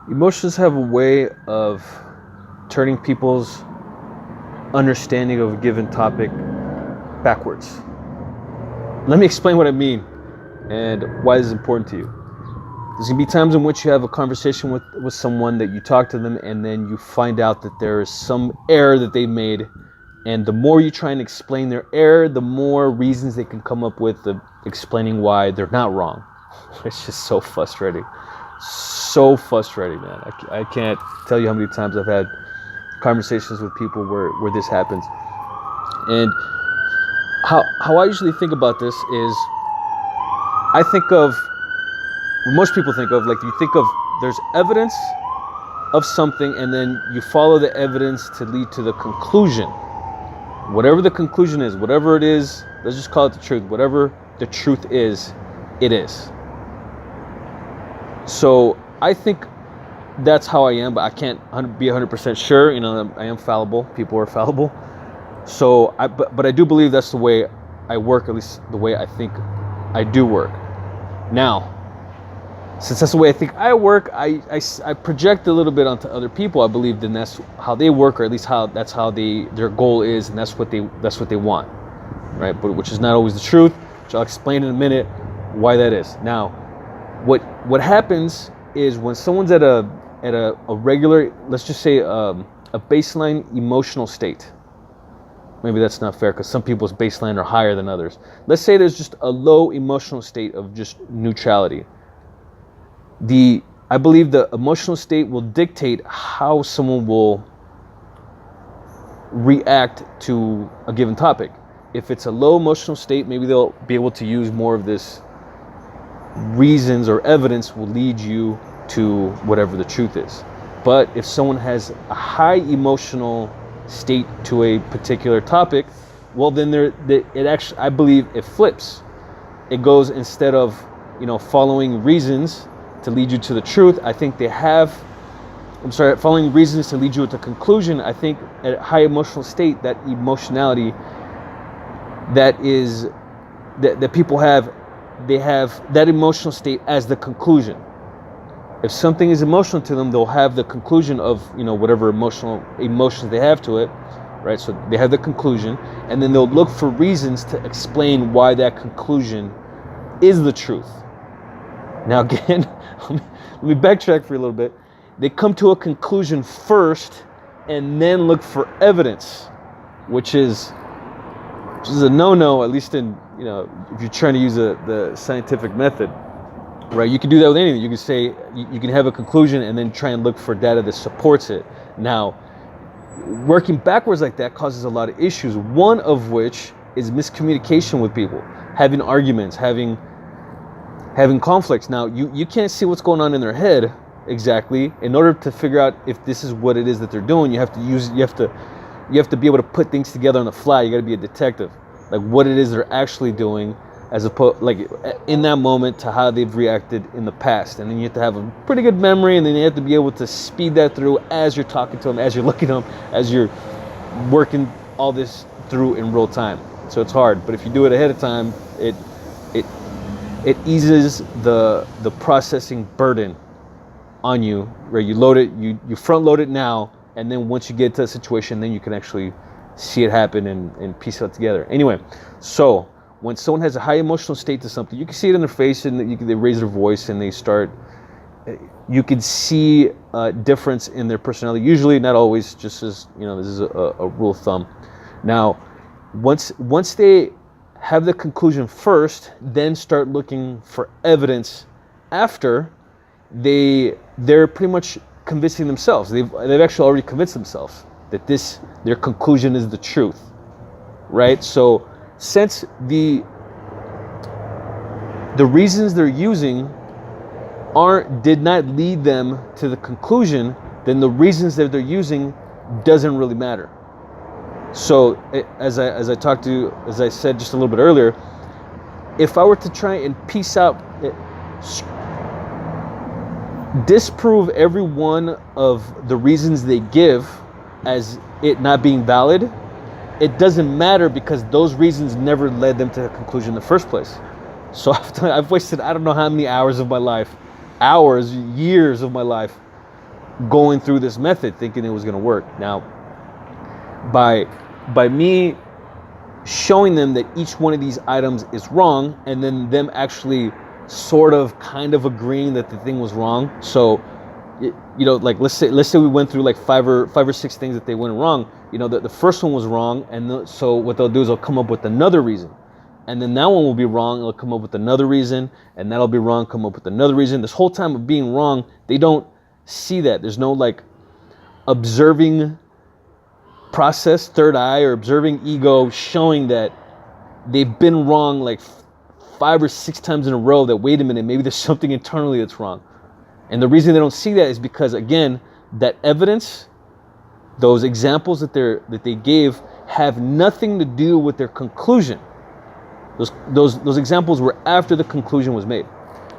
Emotions have a way of turning people's understanding of a given topic backwards. Let me explain what I mean and why this is important to you. There's going to be times in which you have a conversation with someone that you talk to them and then you find out that there is some error that they made, and the more you try and explain their error, the more reasons they can come up with of explaining why they're not wrong. It's just so frustrating. So frustrating, man. I can't tell you how many times I've had conversations with people where this happens. And how I usually think about this is, I think of what most people think of, like you think of there's evidence of something and then you follow the evidence to lead to the conclusion. Whatever the conclusion is, whatever it is, let's just call it the truth. Whatever the truth is, it is. So I think that's how I am, but I can't be 100% sure. You know, I am fallible. People are fallible. So, but I do believe that's the way I work, at least the way I think I do work. Now, since that's the way I think I work, I project a little bit onto other people. I believe then that's how they work, or at least that's how their goal is, and that's what they want, right? But which is not always the truth, which I'll explain in a minute why that is. Now, what happens is when someone's at a regular, let's just say a baseline emotional state. Maybe that's not fair because some people's baseline are higher than others. Let's say there's just a low emotional state of just neutrality. I believe the emotional state will dictate how someone will react to a given topic. If it's a low emotional state, maybe they'll be able to use more of this reasons or evidence will lead you to whatever the truth is. But if someone has a high emotional state to a particular topic, well, then it actually, I believe it flips. It goes, instead of, following reasons to lead you to the truth, I think following reasons to lead you to conclusion, I think at a high emotional state, that emotionality that people have, they have that emotional state as the conclusion. If something is emotional to them, they'll have the conclusion of, whatever emotions they have to it, right? So they have the conclusion, and then they'll look for reasons to explain why that conclusion is the truth. Now again, let me backtrack for a little bit. They come to a conclusion first and then look for evidence, which is a no-no, at least in, if you're trying to use the scientific method, right? You can do that with anything. You can say, you can have a conclusion and then try and look for data that supports it. Now, working backwards like that causes a lot of issues, one of which is miscommunication with people, having arguments, having conflicts. Now, you can't see what's going on in their head exactly. In order to figure out if this is what it is that they're doing, you have to be able to put things together on the fly. You got to be a detective, like what it is they're actually doing, as opposed, like in that moment, to how they've reacted in the past. And then you have to have a pretty good memory, and then you have to be able to speed that through as you're talking to them, as you're looking at them, as you're working all this through in real time. So it's hard, but if you do it ahead of time, it eases the processing burden on you, where you load it, you front load it now, and then once you get to a situation, then you can actually see it happen and piece it together. Anyway, so when someone has a high emotional state to something, you can see it in their face, and they raise their voice and you can see a difference in their personality. Usually, not always, just as, this is a rule of thumb. Now, once they have the conclusion first, then start looking for evidence after, they're pretty much convincing themselves. They've actually already convinced themselves that their conclusion is the truth, right? So since the reasons they're using did not lead them to the conclusion, then the reasons that they're using doesn't really matter. So as I said just a little bit earlier, if I were to try and piece out, disprove every one of the reasons they give as it not being valid, it doesn't matter, because those reasons never led them to a conclusion in the first place. So I've wasted I don't know how many hours of my life, years of my life, going through this method thinking it was going to work. Now, by me showing them that each one of these items is wrong, and then them actually sort of kind of agreeing that the thing was wrong. So, like let's say we went through like five or six things that they went wrong. The first one was wrong, and so what they'll do is they'll come up with another reason, and then that one will be wrong. They'll come up with another reason, and that'll be wrong. Come up with another reason. This whole time of being wrong, they don't see that. There's no like observing process, third eye, or observing ego showing that they've been wrong like 5 or 6 times in a row. That wait a minute, maybe there's something internally that's wrong. And the reason they don't see that is because, again, that evidence, those examples that they gave, have nothing to do with their conclusion. Those examples were after the conclusion was made.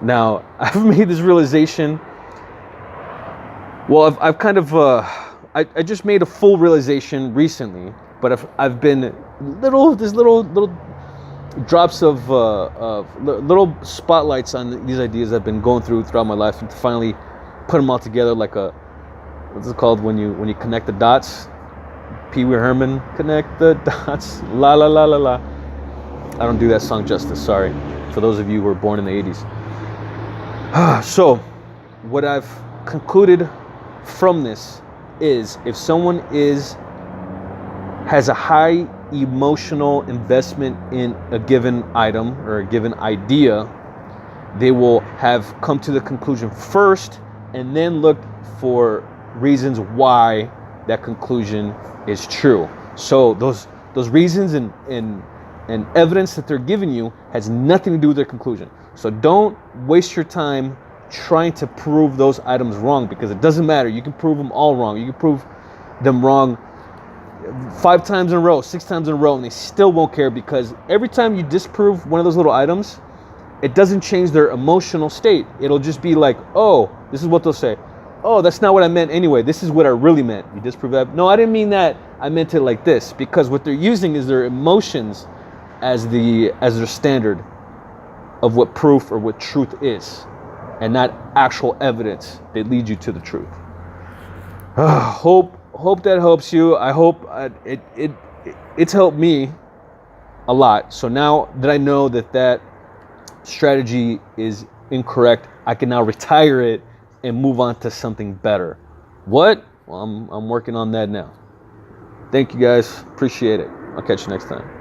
Now, I've made this realization. Well, I've kind of I just made a full realization recently, but I've been little drops of little spotlights on these ideas I've been going throughout my life, and to finally put them all together like what's it called when you connect the dots? Pee Wee Herman, connect the dots, la la la la la. I don't do that song justice, sorry, for those of you who were born in the 80s. So, what I've concluded from this is, if someone has a high emotional investment in a given item or a given idea, they will have come to the conclusion first and then look for reasons why that conclusion is true. So those reasons and evidence that they're giving you has nothing to do with their conclusion. So don't waste your time trying to prove those items wrong, because it doesn't matter. You can prove them all wrong. You can prove them wrong 5 times in a row, 6 times in a row, and they still won't care, because every time you disprove one of those little items, it doesn't change their emotional state. It'll just be like, oh, this is what they'll say. Oh, that's not what I meant anyway. This is what I really meant. You disprove that. No, I didn't mean that. I meant it like this, because what they're using is their emotions as their standard of what proof or what truth is, and not actual evidence that leads you to the truth. Hope that helps you. I hope it's helped me a lot. So now that I know that strategy is incorrect, I can now retire it and move on to something better. What? Well, I'm working on that now. Thank you guys. Appreciate it. I'll catch you next time.